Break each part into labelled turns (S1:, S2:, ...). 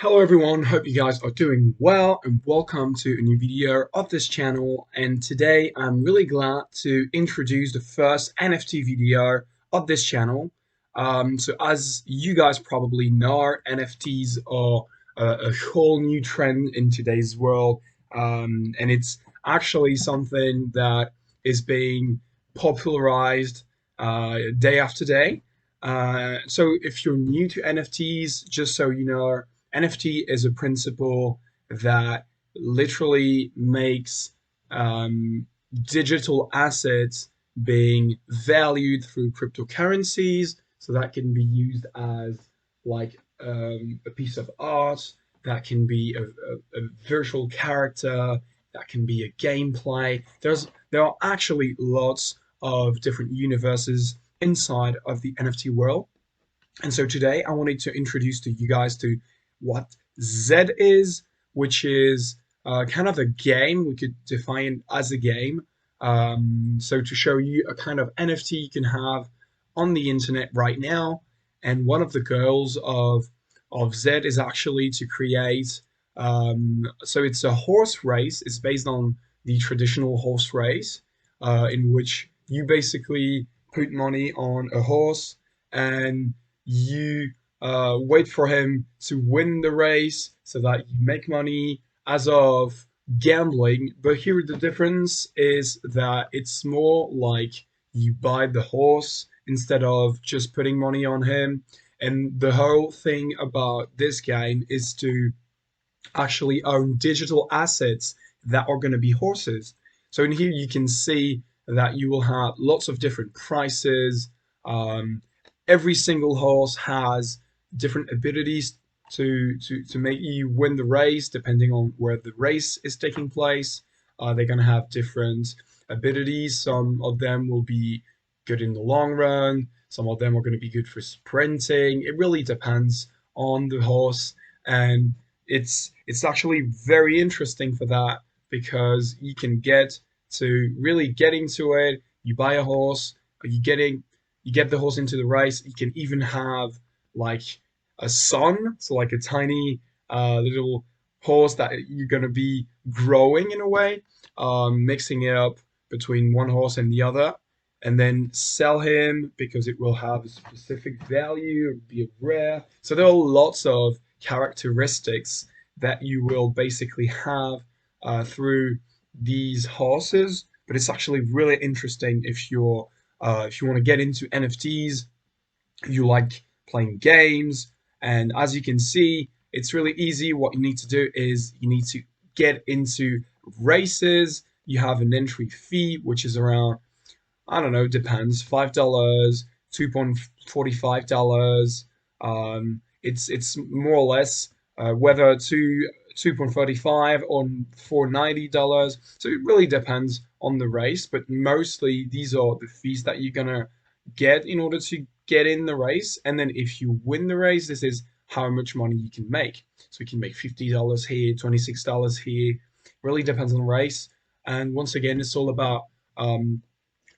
S1: Hello everyone, hope you guys are doing well and welcome to a new video of this channel. And today I'm really glad to introduce the first NFT video of this channel. So as you guys probably know, NFTs are a whole new trend in today's world. And it's actually something that is being popularized day after day. So if you're new to NFTs, just so you know, NFT is a principle that literally makes digital assets being valued through cryptocurrencies. So that can be used as like a piece of art, that can be a virtual character, that can be a gameplay. There are actually lots of different universes inside of the NFT world. And so today I wanted to introduce to you guys to what Zed is, which is kind of a game. We could define as a game. So to show you a kind of NFT you can have on the internet right now. And one of the goals of Zed is actually to create. So it's a horse race. It's based on the traditional horse race, in which you basically put money on a horse and you wait for him to win the race so that you make money as of gambling. But here the difference is that it's more like you buy the horse instead of just putting money on him. And the whole thing about this game is to actually own digital assets that are going to be horses. So in here you can see that you will have lots of different prices. Every single horse has different abilities to make you win the race depending on where the race is taking place. They're going to have different abilities. Some of them will be good in the long run. Some of them are going to be good for sprinting. It really depends on the horse, and it's actually very interesting for that because you can get to really get into it. You buy a horse, you get the horse into the race. You can even have like a son, so like a tiny little horse that you're gonna be growing in a way, mixing it up between one horse and the other, and then sell him because it will have a specific value, it'll be a rare. So there are lots of characteristics that you will basically have through these horses. But it's actually really interesting if you want to get into NFTs, you like playing games, and as you can see, it's really easy. What you need to do is you need to get into races. You have an entry fee, which is around, I don't know, depends, $5, $2.45. It's more or less whether to 2.35 or $4.90. So it really depends on the race, but mostly these are the fees that you're gonna get in order to get in the race. And then if you win the race, this is how much money you can make. So you can make $50 here, $26 here. Really depends on the race. And once again, it's all about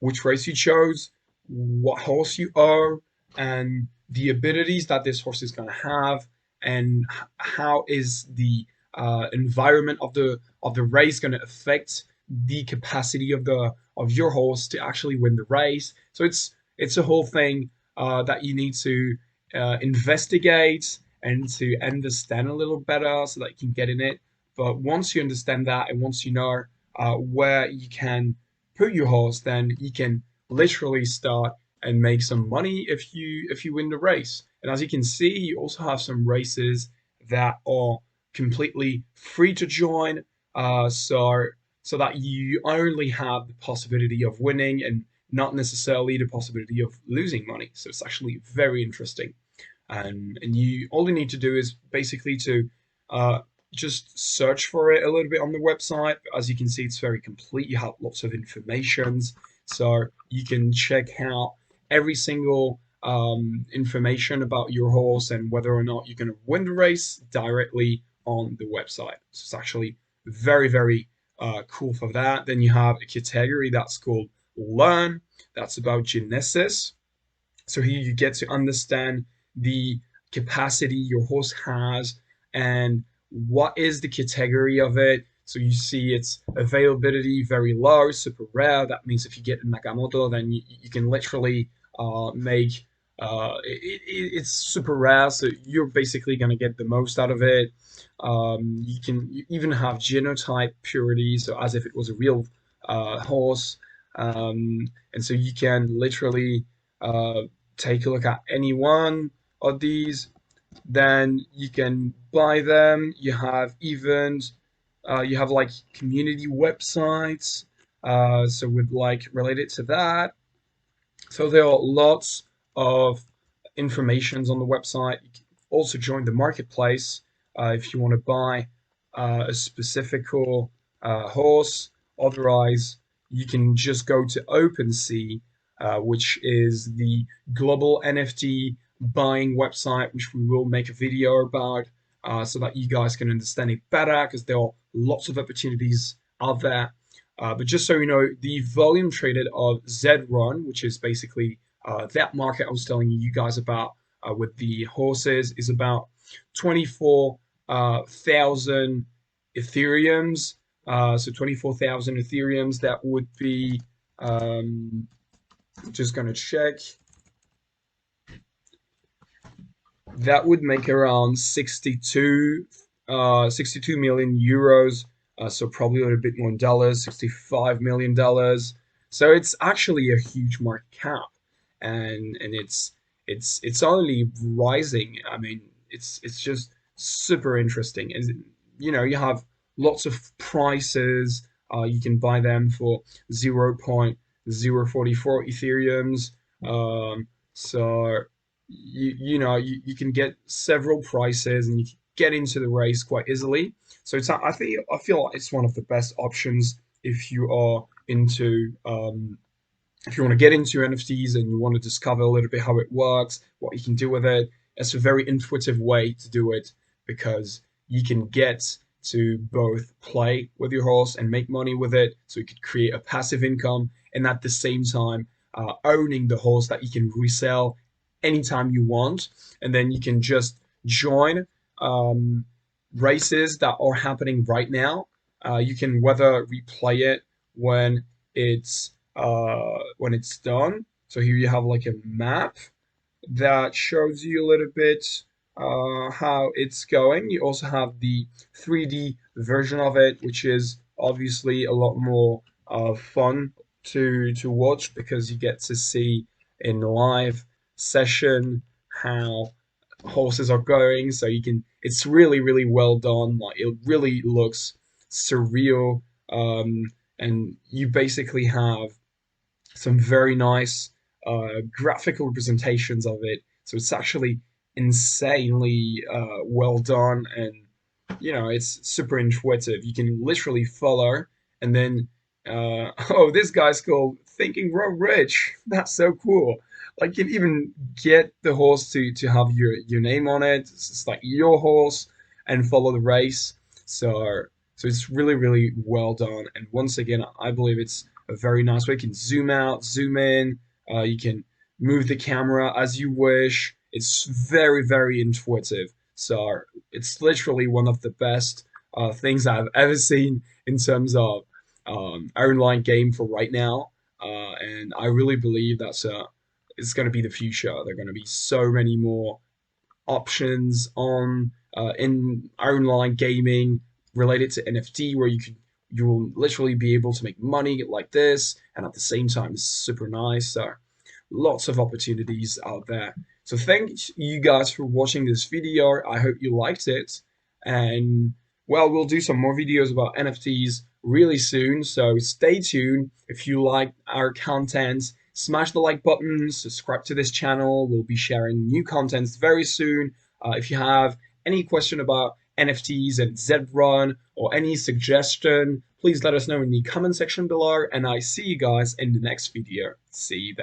S1: which race you chose, what horse you are, and the abilities that this horse is going to have, and how is the environment of the race going to affect the capacity of your horse to actually win the race. So it's a whole thing that you need to investigate and to understand a little better so that you can get in it. But once you understand that and once you know where you can put your horse, then you can literally start and make some money if you win the race. And as you can see, you also have some races that are completely free to join, so that you only have the possibility of winning and not necessarily the possibility of losing money. So it's actually very interesting. And you all you need to do is basically to uh, just search for it a little bit on the website. As you can see, it's very complete. You have lots of information, so you can check out every single information about your horse and whether or not you're going to win the race directly on the website. So it's actually very cool for that. Then you have a category that's called Learn. That's about genesis. So here you get to understand the capacity your horse has and what is the category of it. So you see its availability very low, super rare. That means if you get a Nakamoto, then you can literally make it's super rare. So you're basically going to get the most out of it. You even have genotype purity, so as if it was a real horse. And so you can literally uh, take a look at any one of these, then you can buy them. You have events, you have like community websites, so with like related to that. So there are lots of informations on the website. You can also join the marketplace if you want to buy a specific horse. Otherwise, you can just go to OpenSea, which is the global NFT buying website, which we will make a video about so that you guys can understand it better because there are lots of opportunities out there. But just so you know, the volume traded of Zed Run, which is basically that market I was telling you guys about with the horses, is about 24,000 Ethereums. So 24,000 Ethereums, that would be, just going to check, that would make around 62 million euros. So probably a little bit more in dollars, $65 million. So it's actually a huge market cap, and it's only rising. I mean, it's just super interesting, and you have lots of prices. You can buy them for 0.044 Ethereums. So you can get several prices and you can get into the race quite easily. So I feel like it's one of the best options if you are into if you want to get into NFTs and you want to discover a little bit how it works, what you can do with it. It's a very intuitive way to do it because you can get to both play with your horse and make money with it. So you could create a passive income and at the same time owning the horse that you can resell anytime you want. And then you can just join um, races that are happening right now. You can whether replay it when it's done. So here you have like a map that shows you a little bit how it's going. You also have the 3D version of it, which is obviously a lot more fun to watch because you get to see in live session how horses are going. So you can, it's really well done. Like it really looks surreal, and you basically have some very nice graphical representations of it. So it's actually insanely well done, and it's super intuitive. You can literally follow, and then oh, this guy's called Thinking Grow Rich. That's so cool. Like you can even get the horse to have your name on it. It's like your horse, and follow the race. So it's really well done. And once again, I believe it's a very nice way. You can zoom out, zoom in. You can move the camera as you wish. It's very intuitive. So it's literally one of the best things I've ever seen in terms of online game for right now. And I really believe it's going to be the future. There are going to be so many more options on in online gaming related to NFT where you will literally be able to make money like this, and at the same time, it's super nice. So lots of opportunities out there. So thank you guys for watching this video. I hope you liked it. And well, we'll do some more videos about NFTs really soon. So stay tuned. If you like our content, smash the like button, subscribe to this channel. We'll be sharing new contents very soon. If you have any question about NFTs and Zed Run or any suggestion, please let us know in the comment section below. And I see you guys in the next video. See you then.